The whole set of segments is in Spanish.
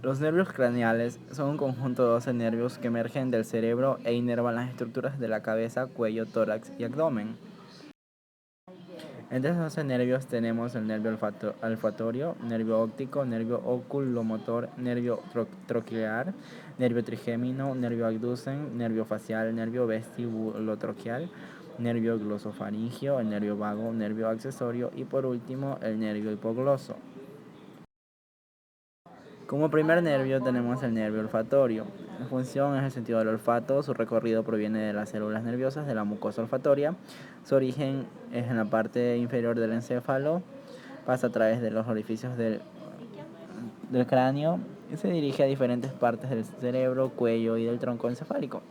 Los nervios craneales son un conjunto de 12 nervios que emergen del cerebro e inervan las estructuras de la cabeza, cuello, tórax y abdomen. Entre esos 12 nervios tenemos el nervio olfatorio, nervio óptico, nervio oculomotor, nervio troquear, nervio trigémino, nervio abducen, nervio facial, nervio vestibulotroquial, nervio glosofaringio, el nervio vago, nervio accesorio y por último el nervio hipogloso. Como primer nervio tenemos el nervio olfatorio. Su función es el sentido del olfato, su recorrido proviene de las células nerviosas de la mucosa olfatoria, su origen es en la parte inferior del encéfalo, pasa a través de los orificios del cráneo y se dirige a diferentes partes del cerebro, cuello y del tronco encefálico.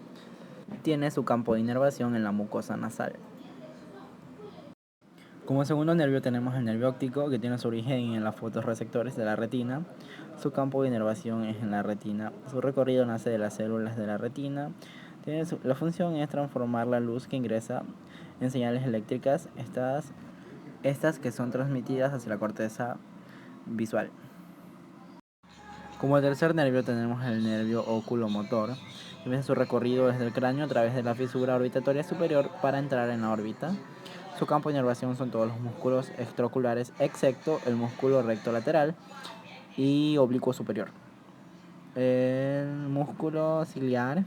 Tiene su campo de inervación en la mucosa nasal. Como segundo nervio tenemos el nervio óptico, que tiene su origen en los fotorreceptores de la retina. Su campo de inervación es en la retina. Su recorrido nace de las células de la retina. La función es transformar la luz que ingresa en señales eléctricas, estas que son transmitidas hacia la corteza visual. Como tercer nervio tenemos el nervio oculomotor, que empieza su recorrido desde el cráneo a través de la fisura orbitatoria superior para entrar en la órbita. Su campo de inervación son todos los músculos extraoculares, excepto el músculo recto lateral y oblicuo superior, el músculo ciliar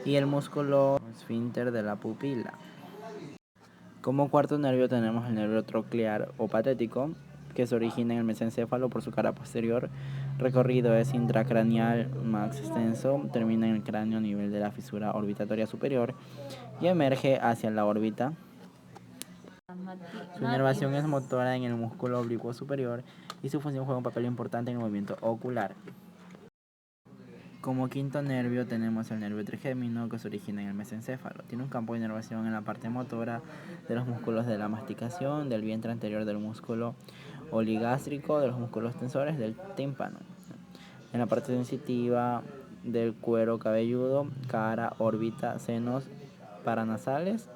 y el músculo esfínter de la pupila. Como cuarto nervio tenemos el nervio troclear o patético, que se origina en el mesencéfalo por su cara posterior. Recorrido es intracraneal más extenso, termina en el cráneo a nivel de la fisura orbitatoria superior y emerge hacia la órbita. Su inervación es motora en el músculo oblicuo superior y su función juega un papel importante en el movimiento ocular. Como quinto nervio tenemos el nervio trigémino, que se origina en el mesencéfalo. Tiene un campo de inervación en la parte motora de los músculos de la masticación, del vientre anterior, del músculo oligástrico, de los músculos tensores del tímpano. En la parte sensitiva del cuero cabelludo, cara, órbita, senos paranasales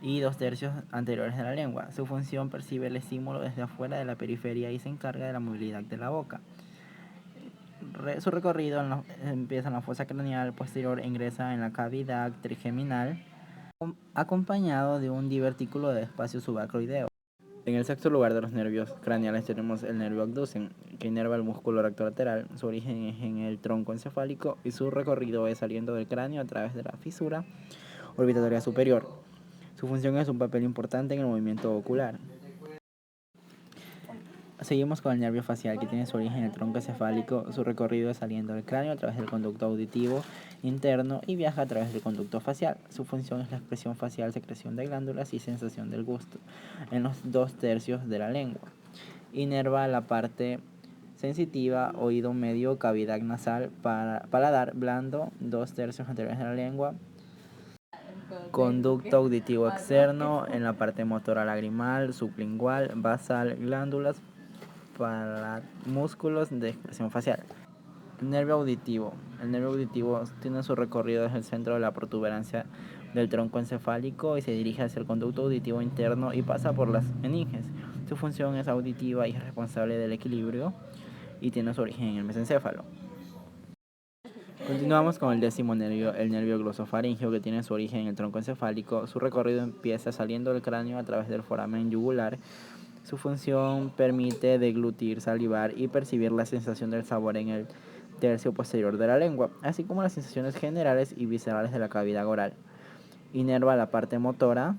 y 2/3 anteriores de la lengua. Su función percibe el estímulo desde afuera de la periferia y se encarga de la movilidad de la boca. Su recorrido empieza en la fosa craneal posterior e ingresa en la cavidad trigeminal, acompañado de un divertículo de espacio subacroideo. En el sexto lugar de los nervios craneales tenemos el nervio abducen, que inerva el músculo recto lateral. Su origen es en el tronco encefálico y su recorrido es saliendo del cráneo a través de la fisura orbitatoria superior. Su función es un papel importante en el movimiento ocular. Seguimos con el nervio facial, que tiene su origen en el tronco encefálico. Su recorrido es saliendo del cráneo a través del conducto auditivo interno y viaja a través del conducto facial. Su función es la expresión facial, secreción de glándulas y sensación del gusto en los 2/3 de la lengua. Inerva la parte sensitiva, oído medio, cavidad nasal, paladar blando, 2/3 anteriores de la lengua, conducto auditivo externo en la parte motora lagrimal, sublingual, basal, glándulas, músculos de expresión facial. Nervio auditivo. El nervio auditivo tiene su recorrido desde el centro de la protuberancia del tronco encefálico y se dirige hacia el conducto auditivo interno y pasa por las meninges. Su función es auditiva y es responsable del equilibrio y tiene su origen en el mesencéfalo. Continuamos con el décimo nervio, el nervio glosofaringio, que tiene su origen en el tronco encefálico. Su recorrido empieza saliendo del cráneo a través del foramen yugular. Su función permite deglutir, salivar y percibir la sensación del sabor en el tercio posterior de la lengua, así como las sensaciones generales y viscerales de la cavidad oral. Inerva la parte motora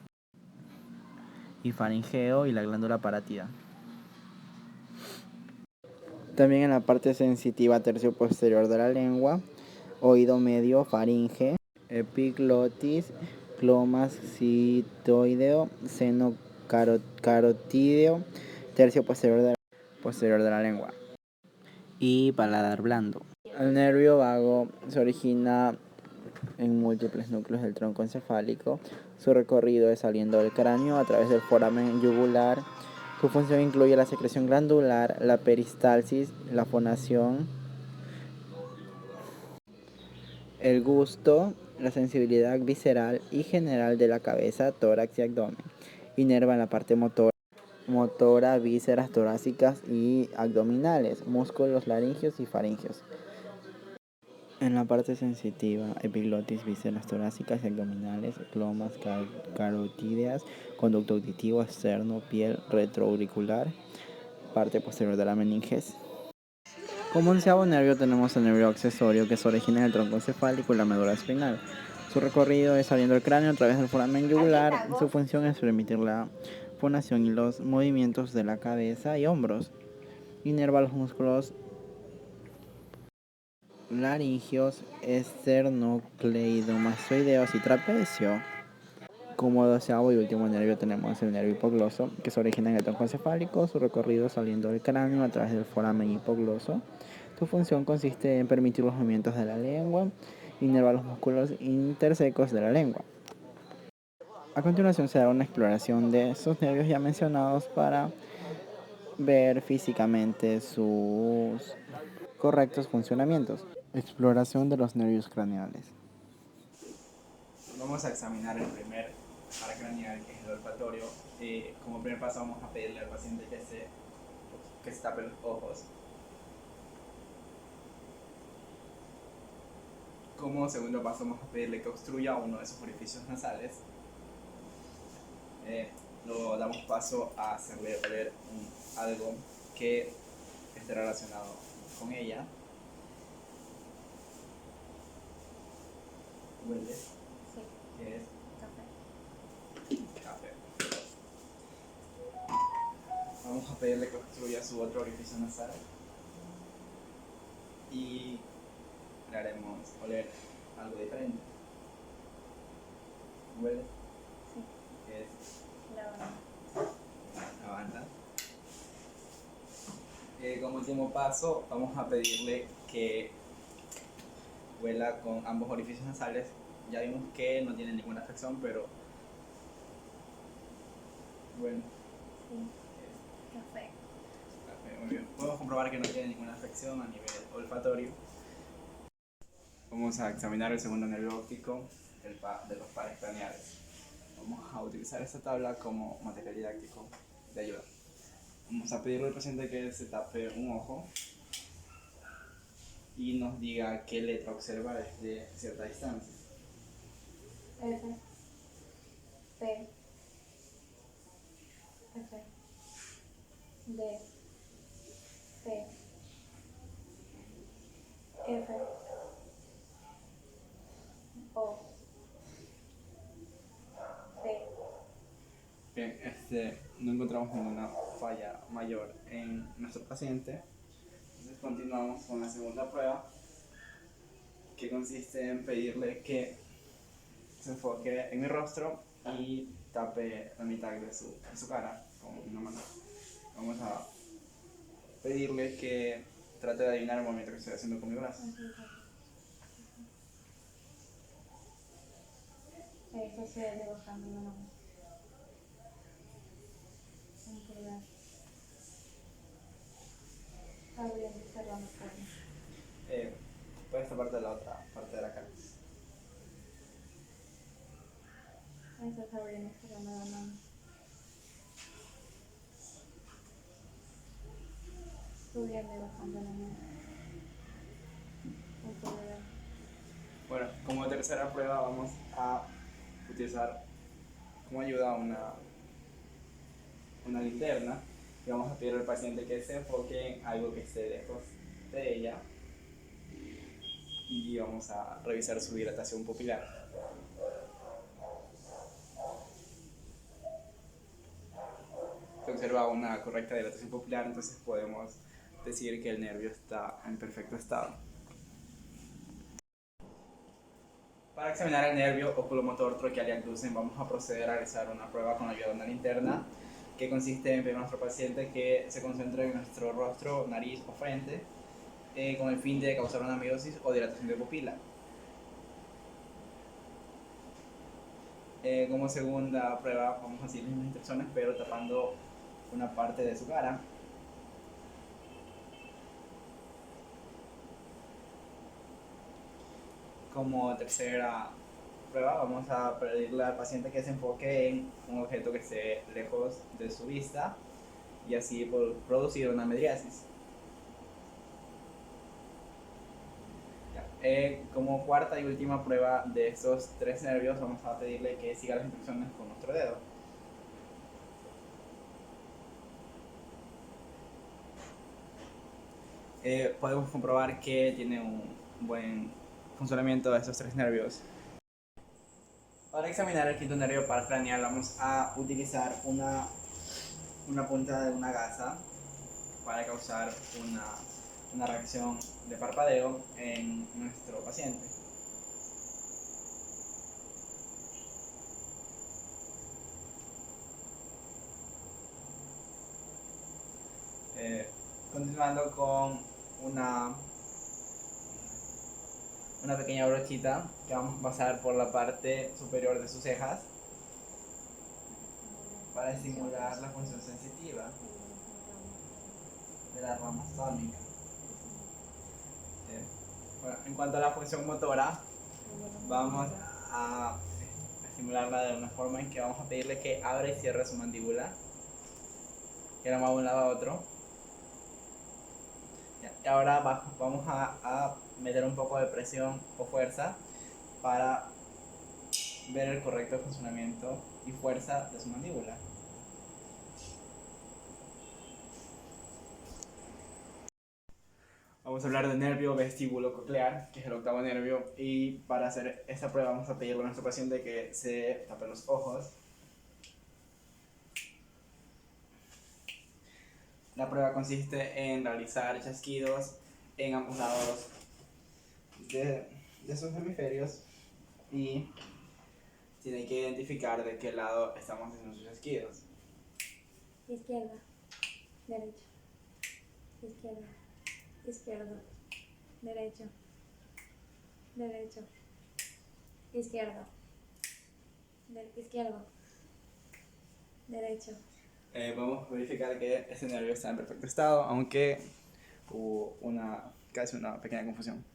y faringeo y la glándula parátida. También en la parte sensitiva tercio posterior de la lengua, oído medio, faringe, epiglotis, clomas citoideo, seno carotídeo, tercio posterior de la lengua y paladar blando. El nervio vago se origina en múltiples núcleos del tronco encefálico. Su recorrido es saliendo del cráneo a través del foramen yugular. Su función incluye la secreción glandular, la peristalsis, la fonación, el gusto, la sensibilidad visceral y general de la cabeza, tórax y abdomen. Inerva en la parte motora motora, vísceras torácicas y abdominales, músculos laringeos y faringeos. En la parte sensitiva, epiglotis, vísceras torácicas y abdominales, glomas carotídeas, conducto auditivo externo, piel retroauricular, parte posterior de la meninges. Como onceavo nervio tenemos el nervio accesorio, que se origina en el tronco encefálico y la médula espinal. Su recorrido es saliendo del cráneo a través del foramen yugular. Su función es permitir la fonación y los movimientos de la cabeza y hombros. Inerva los músculos laringeos, esternocleidomastoideos y trapecio. Como doceavo y último nervio tenemos el nervio hipogloso, que se origina en el tronco encefálico, su recorrido saliendo del cráneo a través del foramen hipogloso. Su función consiste en permitir los movimientos de la lengua, inervar los músculos intersecos de la lengua. A continuación se da una exploración de estos nervios ya mencionados para ver físicamente sus correctos funcionamientos. Exploración de los nervios craneales. Vamos a examinar el primer par craneal, que es el olfatorio. Como primer paso vamos a pedirle al paciente que se tape los ojos. Como segundo paso vamos a pedirle que obstruya uno de sus orificios nasales. Luego damos paso a hacerle oler algo que esté relacionado con ella. ¿Huele? Sí. ¿Qué es? Café. Café. Vamos a pedirle que obstruya su otro orificio nasal. Y le haremos oler algo diferente. ¿Huele? Sí. ¿Qué es? Lavanda. Lavanda. Como último paso, vamos a pedirle que huela con ambos orificios nasales. Ya vimos que no tiene ninguna afección, pero bueno. Sí. Café. Muy bien. Podemos comprobar que no tiene ninguna afección a nivel olfatorio. Vamos a examinar el segundo nervio óptico de los pares craneales. Vamos a utilizar esta tabla como material didáctico de ayuda. Vamos a pedirle al paciente que se tape un ojo y nos diga qué letra observa desde cierta distancia. F. P. F. D. C. F. O. P. Bien, no encontramos ninguna falla mayor en nuestro paciente. Entonces continuamos con la segunda prueba, que consiste en pedirle que se enfoque en mi rostro y tape la mitad de su cara con una mano. Vamos a pedirle que trate de adivinar el movimiento que estoy haciendo con mi brazo. Eso se ve bajando la mano. Un pulgar. Abriendo y cerrando palmas. Por esta parte de la otra parte de la cara. Eso es abriendo y cerrando la mano. Subiendo y bajando la mano. Un pulgar. Bueno, como tercera prueba vamos a utilizar como ayuda una linterna y vamos a pedir al paciente que se enfoque en algo que esté lejos de ella y vamos a revisar su dilatación pupilar. Se observa una correcta dilatación pupilar, entonces podemos decir que el nervio está en perfecto estado. Para examinar el nervio oculomotor troquial y abducen vamos a proceder a realizar una prueba con ayuda de una linterna, que consiste en pedir a nuestro paciente que se concentre en nuestro rostro, nariz o frente con el fin de causar una miosis o dilatación de pupila. Como segunda prueba vamos a seguir las mismas instrucciones, pero tapando una parte de su cara. Como tercera prueba vamos a pedirle al paciente que se enfoque en un objeto que esté lejos de su vista y así producir una midriasis. Como cuarta y última prueba de estos 3 nervios, vamos a pedirle que siga las instrucciones con nuestro dedo. Podemos comprobar que tiene un buen funcionamiento de estos 3 nervios. Para examinar el quinto nervio paracraneal vamos a utilizar una punta de una gasa para causar una reacción de parpadeo en nuestro paciente. Continuando con una pequeña brochita que vamos a pasar por la parte superior de sus cejas para estimular la función sensitiva de la rama tónica. Bueno, en cuanto a la función motora, vamos a estimularla de una forma en que vamos a pedirle que abra y cierre su mandíbula, que la mueva de un lado a otro. Y ahora vamos a meter un poco de presión o fuerza para ver el correcto funcionamiento y fuerza de su mandíbula. Vamos a hablar del nervio vestíbulo-coclear, que es el octavo nervio, y para hacer esta prueba vamos a pedirle a nuestro paciente que se tape los ojos. La prueba consiste en realizar chasquidos en ambos lados de sus hemisferios y tiene que identificar de qué lado estamos haciendo sus chasquidos. Izquierda, derecha, izquierda, izquierdo, derecho, derecho, izquierdo, izquierdo, derecho. Podemos verificar que este nervio está en perfecto estado, aunque hubo casi una pequeña confusión.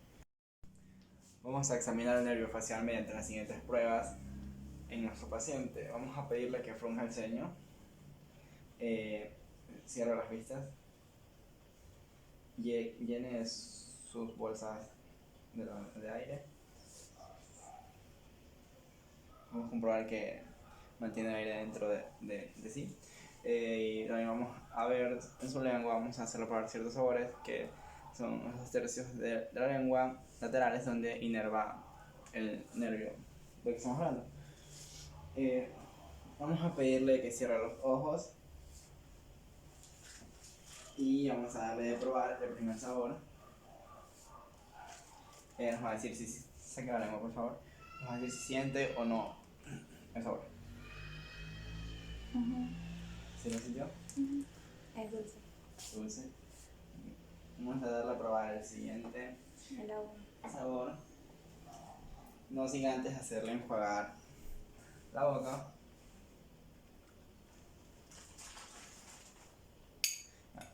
Vamos a examinar el nervio facial mediante las siguientes pruebas en nuestro paciente. Vamos a pedirle que frunja el ceño, cierre las vistas, llene sus bolsas de aire. Vamos a comprobar que mantiene el aire dentro de sí. Y también vamos a ver en su lengua, vamos a hacerlo probar ciertos sabores que son los tercios de la lengua laterales donde inerva el nervio de que estamos hablando. Vamos a pedirle que cierre los ojos y vamos a darle de probar el primer sabor. Nos va a decir si saca la lengua, por favor. Nos va a decir si siente o no el sabor. ¿Sí lo sintió? Es dulce. Dulce. Vamos a darle a probar el siguiente El agua. sabor. No sin antes hacerle enjuagar la boca.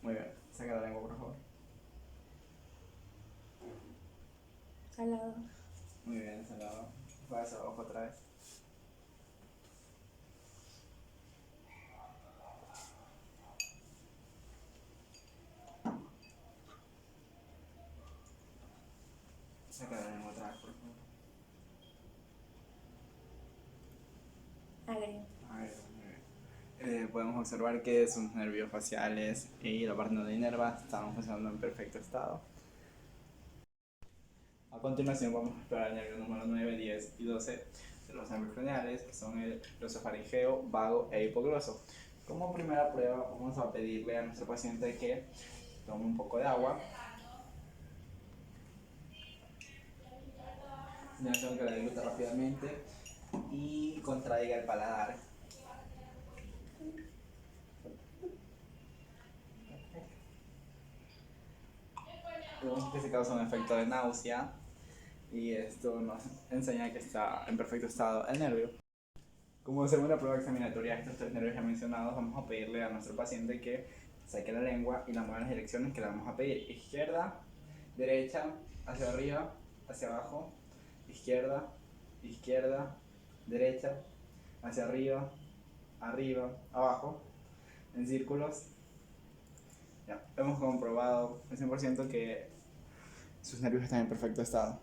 Muy bien, saca la lengua, por favor. Salado. Muy bien, salado. Enjuaga esa boca otra vez. Saca la lengua otra vez, por favor. Agrio. Podemos observar que sus nervios faciales y la parte donde inerva están funcionando en perfecto estado. A continuación vamos a explorar el nervio número 9, 10 y 12 de los nervios craneales, que son el glosofaringeo, vago e hipogloso. Como primera prueba vamos a pedirle a nuestro paciente que tome un poco de agua. Que la degluta rápidamente y contraiga el paladar. Vemos que se causa un efecto de náusea y esto nos enseña que está en perfecto estado el nervio. Como segunda prueba examinatoria de estos 3 nervios ya mencionados, vamos a pedirle a nuestro paciente que saque la lengua y la mueva en las direcciones que le vamos a pedir: izquierda, derecha, hacia arriba, hacia abajo, izquierda, izquierda, derecha, hacia arriba, arriba, abajo, en círculos, Ya, hemos comprobado al 100% que sus nervios están en perfecto estado.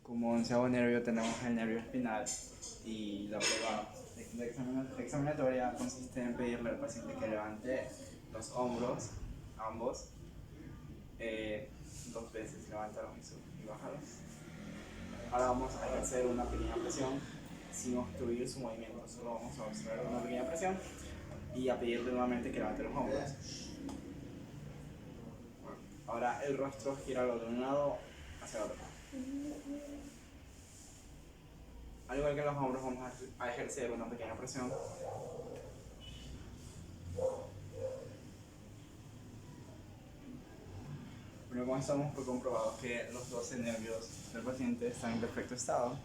Como onceavo nervio tenemos el nervio espinal y la prueba examinatoria consiste en pedirle al paciente que levante los hombros, ambos, 2 veces, levántalo y bájalo. Ahora vamos a ejercer una pequeña presión sin obstruir su movimiento, solo vamos a observar una pequeña presión y a pedirle nuevamente que levante los hombros. Ahora el rostro gíralo de un lado hacia el otro. Al igual que en los hombros vamos a ejercer una pequeña presión. Bueno, con esto hemos comprobado que los 12 nervios del paciente están en perfecto estado.